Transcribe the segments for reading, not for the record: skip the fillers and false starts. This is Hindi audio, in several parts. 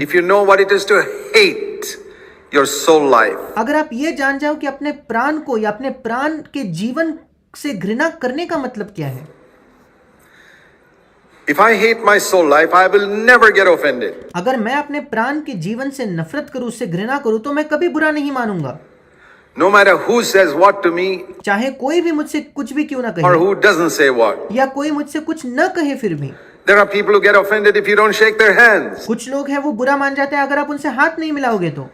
if you know what it is to hate your soul life, अगर आप ये जान जाओ कि अपने प्राण को या अपने प्राण के जीवन से घृणा करने का मतलब क्या है, if I hate my soul life, I will never get offended. अगर मैं अपने प्राण के जीवन से नफरत करूं, उससे घृणा करूं, तो मैं कभी बुरा नहीं मानूंगा, No matter who says what to me चाहे कोई भी मुझसे कुछ भी क्यों ना or कहे who doesn't say what. या कोई मुझसे कुछ न कहे। फिर भी There are people who get offended if you don't shake their hands. कुछ लोग हैं वो बुरा मान जाते हैं अगर आप उनसे हाथ नहीं मिलाओगे तो।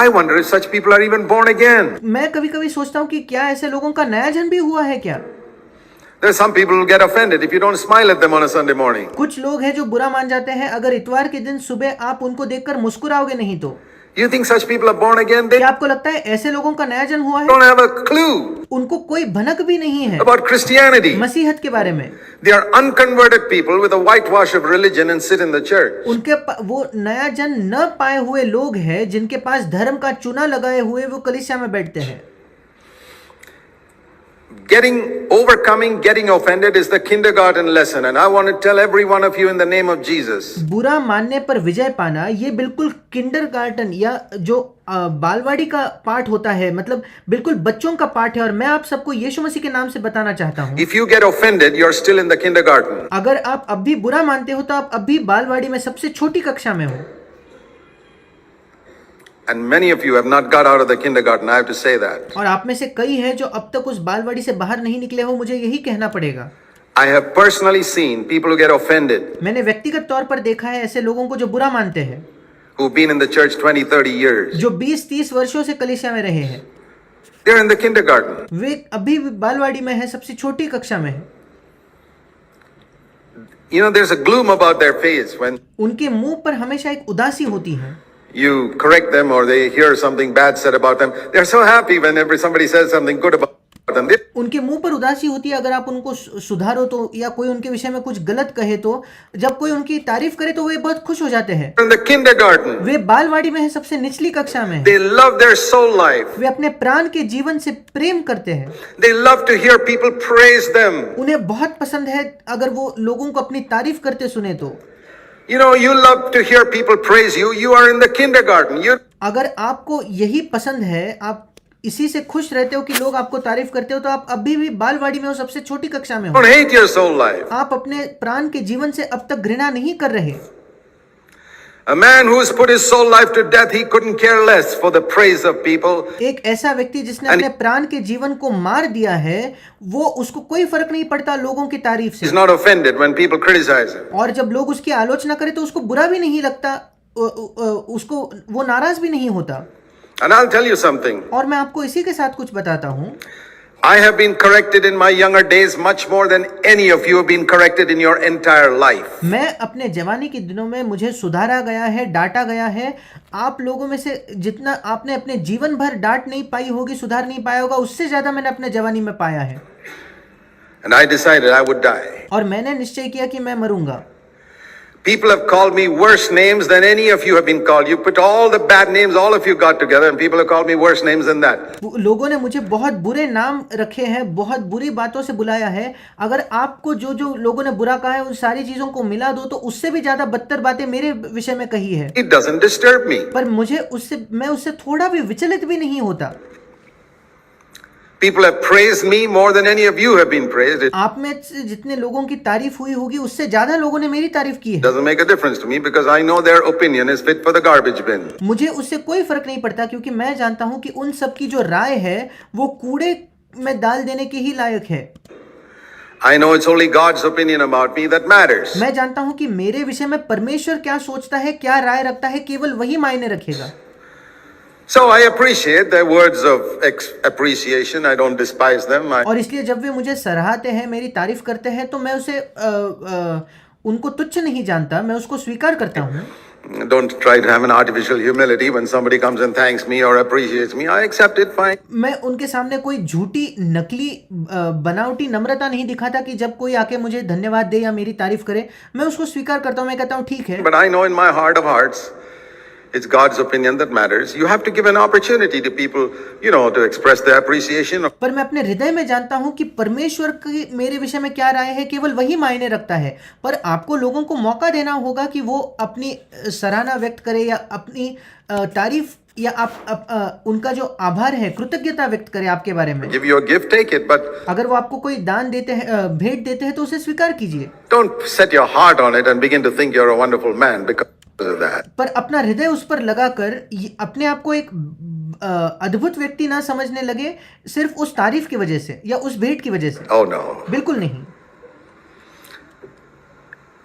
I wonder if such people are even born again. मैं कभी कभी सोचता हूँ कि क्या ऐसे लोगों का नया जन्म भी हुआ है क्या। There are some people who get offended if you don't smile at them on a Sunday morning. कुछ लोग हैं जो बुरा मान जाते हैं अगर इतवार के दिन सुबह आप उनको देखकर मुस्कुराओगे नहीं तो। You think such people are born again? They क्या आपको लगता है ऐसे लोगों का नया जन्म हुआ है? don't have a clue उनको कोई भनक भी नहीं है about Christianity. मसीहत के बारे में। They are unconverted people with a whitewash of religion and sit in the church. वो नया जन्म न पाए हुए लोग हैं जिनके पास धर्म का चूना लगाए हुए वो कलीसिया में बैठते हैं। Overcoming getting offended is the kindergarten lesson, and I want to tell every one of you in the name of Jesus. बुरा मानने पर विजय पाना ये बिल्कुल किंडरगार्टन या जो बालवाड़ी का पाठ होता है, मतलब बिल्कुल बच्चों का पाठ है, और मैं आप सबको यीशु मसीह के नाम से बताना चाहता हूँ। If you get offended, you're still in the kindergarten. अगर आप अब भी बुरा मानते हो तो आप अब भी बालवाड़ी में सबसे छोटी कक्षा में हो। And many of you have not got out of the kindergarten. I have to say that. और आप में से कई हैं जो अब तक उस बालवाड़ी से बाहर नहीं निकले हो, मुझे यही कहना पड़ेगा। I have personally seen people who get offended, मैंने व्यक्तिगत तौर पर देखा है ऐसे लोगों को जो बुरा मानते हैं, who've been in the church 20-30 years. जो 20-30 वर्षों से कलीसिया में रहे हैं। They're in the kindergarten. वे अभी भी बालवाड़ी में हैं, सबसे छोटी कक्षा में हैं। You know, there's a gloom about their face when उनके मुंह पर हमेशा एक उदासी होती है। you correct them or they hear something bad said about them. They're so happy whenever somebody says something good about them. उनके मुंह पर उदासी होती है अगर आप उनको सुधारो तो, या कोई उनके विषय में कुछ गलत कहे तो, जब कोई उनकी तारीफ करे तो वे बहुत खुश हो जाते हैं। In the kindergarten, वे बालवाड़ी में हैं, सबसे निचली कक्षा में हैं। they love their soul life. वे अपने प्राण के जीवन से प्रेम करते हैं। They love to hear people praise them. उन्हें बहुत पसंद है अगर वो लोगों को अपनी तारीफ करते सुने तो। You know, you love to hear people praise you. You are in the kindergarten. अगर आपको यही पसंद है, आप इसी से खुश रहते हो कि लोग आपको तारीफ करते हो, तो आप अभी भी बालवाड़ी में हो, सबसे छोटी कक्षा में हो। don't hate your soul life. आप अपने प्राण के जीवन से अब तक घृणा नहीं कर रहे। A man who's put his soul life to death, he couldn't care less for the praise of people. एक ऐसा व्यक्ति जिसने अपने प्राण के जीवन को मार दिया है, वो उसको कोई फर्क नहीं पड़ता लोगों की तारीफ से। He's not offended when people criticize him. और जब लोग उसकी आलोचना करें तो उसको बुरा भी नहीं लगता, उसको वो नाराज भी नहीं होता। And I'll tell you something. और मैं आपको इसी के साथ कुछ बताता हूँ। I have been corrected in my younger days much more than any of you have been corrected in your entire life. मैं अपने जवानी के दिनों में मुझे सुधारा गया है, डांटा गया है। आप लोगों में से जितना आपने अपने जीवन भर डांट नहीं पाई होगी, सुधार नहीं पाया होगा, उससे ज्यादा मैंने अपने जवानी में पाया है। And I decided I would die. और मैंने निश्चय किया कि मैं मरूंगा। People have called me worse names than any of you have been called. You put all the bad names all of you got together and people have called me worse names than that. लोगों ने मुझे बहुत बुरे नाम रखे हैं, बहुत बुरी बातों से बुलाया है। अगर आपको जो जो लोगों ने बुरा कहा है उन सारी चीजों को मिला दो तो उससे भी ज्यादा बदतर बातें मेरे विषय में कही है। It doesn't disturb me. पर मैं उससे थोड़ा भी विचलित भी नहीं होता। People have praised me more than any of you have been praised. It आप में से जितने लोगों की तारीफ हुई होगी उससे ज्यादा लोगों ने मेरी तारीफ की है। doesn't make a difference to me because I know their opinion is fit for the garbage bin. मुझे उससे कोई फर्क नहीं पड़ता क्योंकि मैं जानता हूं कि उन सब की जो राय है वो कूड़े में डाल देने के ही लायक है। I know it's only God's opinion about me that matters. मैं जानता हूं कि मेरे विषय में परमेश्वर क्या सोचता है, क्या राय रखता है, केवल वही मायने रखेगा। So I appreciate their words of appreciation. I don't despise them. और इसलिए जब वे मुझे सराहते हैं, मेरी तारीफ करते हैं, तो मैं उसे उनको तुच्छ नहीं जानता, मैं उसको स्वीकार करता हूँ। Don't try to have an artificial humility when somebody comes and thanks me or appreciates me. I accept it, fine. मैं उनके सामने कोई झूठी नकली बनावटी नम्रता नहीं दिखाता कि जब कोई आके मुझे धन्यवाद दे या मेरी तारीफ करे, मैं उसको स्वीकार करता हूँ, मैं कहता हूँ ठीक है। But I know in my heart of hearts It's God's opinion that matters. You have to give an opportunity to people, to express their appreciation. पर मैं अपने हृदय में जानता हूं कि परमेश्वर की मेरे विषय में क्या राय है, केवल वही मायने रखता है। पर आपको लोगों को मौका देना होगा कि वो अपनी सराहना व्यक्त करे या अपनी तारीफ या उनका जो आभार है, कृतज्ञता व्यक्त करे आपके बारे में। Give you a gift, take it, but अगर वो आपको कोई दान देते हैं, भेंट देते हैं, तो उसे स्वीकार कीजिए। don't set your heart on it and begin to think you're a wonderful man because of that. पर अपना हृदय उस पर लगाकर अपने आप को एक अद्भुत व्यक्ति ना समझने लगे सिर्फ उस तारीफ की वजह से या उस भेंट की वजह से। Oh no. बिल्कुल नहीं।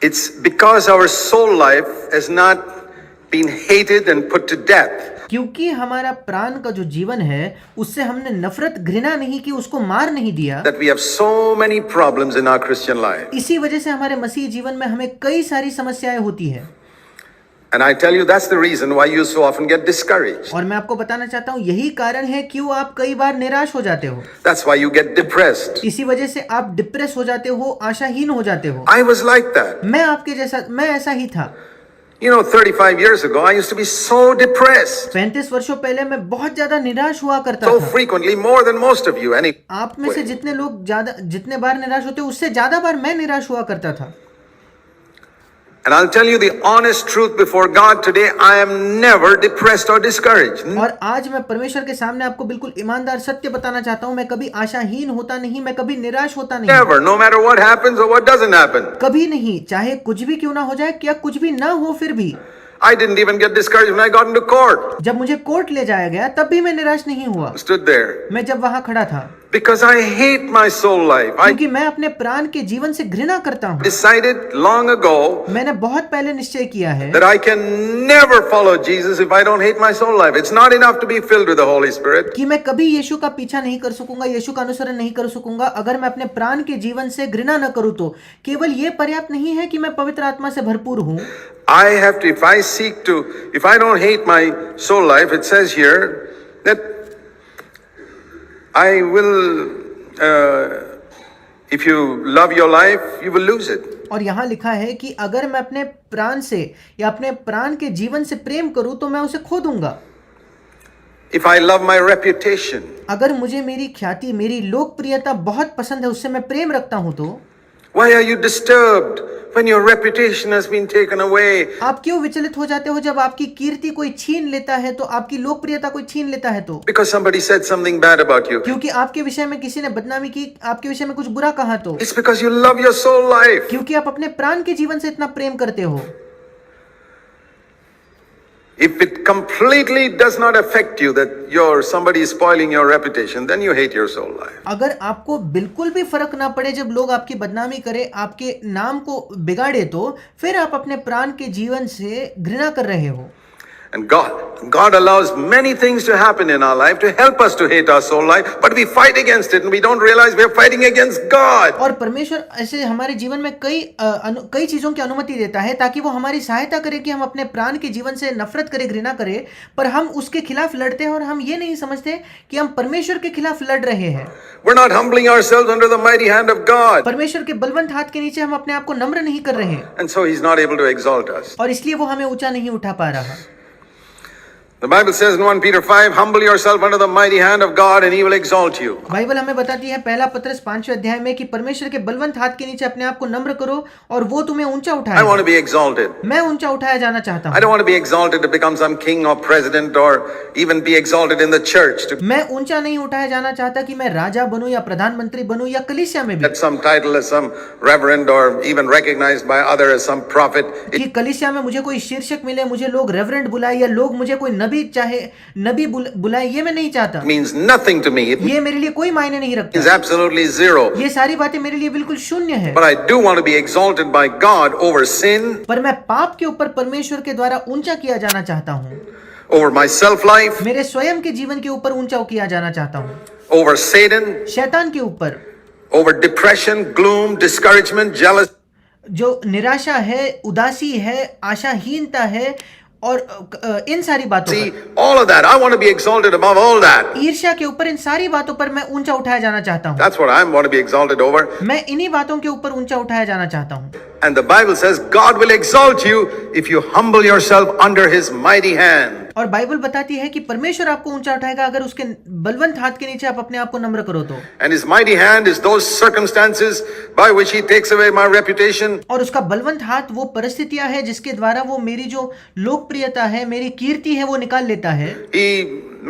It's because our soul life has not been hated and put to death. क्योंकि हमारा प्राण का जो जीवन है उससे हमने नफरत घृणा नहीं की, उसको मार नहीं दिया, That we have so many problems in our Christian life. इसी वजह से हमारे मसीह जीवन में हमें कई सारी समस्याएं होती है। And I tell you, that's the reason why you so often get discouraged. और मैं आपको बताना चाहता हूँ यही कारण है क्यों आप कई बार निराश हो जाते हो। That's why you get depressed. इसी वजह से आप डिप्रेस हो जाते हो, आशाहीन हो जाते हो। I was like that. मैं ऐसा ही था। 35 years ago, I used to be so depressed. 35 वर्षों पहले मैं बहुत ज्यादा निराश हुआ करता So था। frequently, more than most of you. आप में से जितने बार निराश होते उससे ज्यादा बार मैं निराश हुआ करता था। And I'll tell you the honest truth before God today, I am never depressed or discouraged. और आज मैं परमेश्वर के सामने आपको बिल्कुल ईमानदार सत्य बताना चाहता हूँ, मैं कभी आशाहीन होता नहीं, मैं कभी निराश होता नहीं। Never, no matter what happens or what doesn't happen. कभी नहीं, चाहे कुछ भी क्यों ना हो जाए, क्या कुछ भी ना हो, फिर भी। I didn't even get discouraged when I got into court. जब मुझे कोर्ट ले जाया गया तब भी मैं निराश नहीं हुआ। Stood there. मैं जब वहां खड़ा था। Because I hate my soul life. I क्योंकि मैं अपने प्राण के जीवन से घृणा करता हूँ। decided long ago मैंने बहुत पहले निश्चय किया है that I can never follow Jesus if I don't hate my soul life. It's not enough to be filled with the Holy Spirit. कि मैं कभी यीशु का पीछा नहीं कर सकूंगा, यीशु का अनुसरण नहीं कर सकूंगा अगर मैं अपने प्राण के जीवन से घृणा न करूं तो। केवल ये पर्याप्त नहीं है कि मैं पवित्र आत्मा से भरपूर हूं। I have to, if I don't hate my soul life, it says here that I will, if you love your life, you will lose it. और यहाँ लिखा है कि अगर मैं अपने प्राण से या अपने प्राण के जीवन से प्रेम करूं तो मैं उसे खो दूंगा। If I love my reputation, अगर मुझे मेरी ख्याति, मेरी लोकप्रियता बहुत पसंद है, उससे मैं प्रेम रखता हूं तो why are you disturbed when your reputation has been taken away? आप क्यों विचलित हो जाते हो जब आपकी कीर्ति कोई छीन लेता है, तो आपकी लोकप्रियता कोई छीन लेता है तो? Because somebody said something bad about you. क्योंकि आपके विषय में किसी ने बदनामी की, आपके विषय में कुछ बुरा कहा तो? It's because you love your soul life. क्योंकि आप अपने प्राण के जीवन से इतना प्रेम करते हो। If it completely does not affect you that somebody is spoiling your reputation, then you hate your soul life. अगर आपको बिल्कुल भी फर्क ना पड़े जब लोग आपकी बदनामी करे, आपके नाम को बिगाड़े, तो फिर आप अपने प्राण के जीवन से घृणा कर रहे हो। And God allows many things to happen in our life to help us to hate our soul life, but we fight against it and we don't realize we are fighting against God. और परमेश्वर ऐसे हमारे जीवन में कई चीजों की अनुमति देता है ताकि वो हमारी सहायता करे कि हम अपने प्राण के जीवन से नफरत करें, घृणा करें, पर हम उसके खिलाफ लड़ते हैं और हम ये नहीं समझते कि हम परमेश्वर के खिलाफ लड़ रहे हैं। We're not humbling ourselves under the mighty hand of God. परमेश्वर के बलवंत हाथ के नीचे हम अपने आप को नम्र नहीं कर रहे, And so He's not able to exalt us. और इसलिए वो हमें ऊंचा नहीं उठा पा रहा। The Bible says in 1 Peter 5, humble yourself under the mighty hand of God and He will exalt you. Bible हमें बताती है पहला पत्रस 5वें अध्याय में कि परमेश्वर के बलवंत हाथ के नीचे अपने आप को नम्र करो और वो तुम्हें ऊंचा उठाएगा। I want to be exalted. मैं ऊंचा उठाया जाना चाहता हूँ। I don't want to be exalted to become some king or president or even be exalted in the church. मैं ऊंचा नहीं उठाया जाना चाहता कि मैं राजा बनूं या प्रधानमंत्री बनूं या कलीसिया में भी। Get some title as some reverend or even recognized by others as some prophet. कि कलीसिया में मुझे कोई शीर्षक मिले, मुझे लोग रेवरेंड बुलाए या लोग मुझे कोई नबी बुलाए, ये मैं नहीं चाहता। Means nothing to me. ये मेरे लिए कोई मायने नहीं रखता। It's absolutely zero. ये सारी बातें मेरे लिए बिल्कुल शून्य है। But I do want to be exalted by God over sin, पर मैं पाप के ऊपर परमेश्वर के द्वारा ऊंचा किया जाना चाहता हूँ। over my self life, मेरे स्वयं के जीवन के ऊपर ऊंचा किया जाना चाहता हूँ। over Satan, शैतान के ऊपर, over depression, gloom, discouragement, jealousy. जो निराशा है, उदासी है, आशाहीनता है और इन सारी बातों See, पर, all of that. I want to be exalted above all that. ईर्ष्या के ऊपर, इन सारी बातों पर मैं ऊंचा उठाया जाना चाहता हूँ। That's what I want to be exalted over. मैं इन्हीं बातों के ऊपर ऊंचा उठाया जाना चाहता हूँ। And the Bible says God will exalt you if you humble yourself under His mighty hand. और बाइबल बताती है कि परमेश्वर आपको ऊंचा उठाएगा अगर उसके बलवंत हाथ के नीचे आप अपने आप को नम्र करो तो। And His mighty hand is those circumstances by which He takes away my reputation. और उसका बलवंत हाथ वो परिस्थितियां है जिसके द्वारा वो मेरी जो लोकप्रियता है, मेरी कीर्ति है, वो निकाल लेता है। He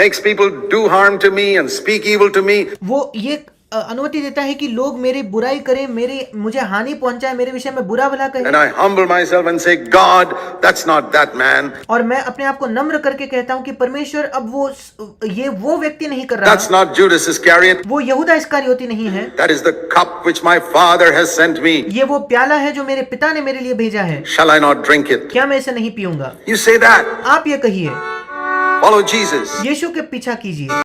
makes people do harm to me and speak evil to me. वो ये अनुमति देता है कि लोग मेरी बुराई करें, मुझे हानि पहुंचाए, मेरे विषय में बुरा भला कहें। And I humble myself and say, God, that's not that man. और मैं अपने आप को नम्र करके कहता हूं कि परमेश्वर अब वो व्यक्ति नहीं कर That's रहा, not Judas Iscariot. वो यहूदा इस्करियोती नहीं है। That is the cup which my Father has sent me. ये वो प्याला है जो मेरे पिता ने मेरे लिए भेजा है, Shall I not drink it? क्या मैं इसे नहीं पीऊंगा? You say that. आप ये कहिए, Follow Jesus. यीशु के पीछा कीजिए।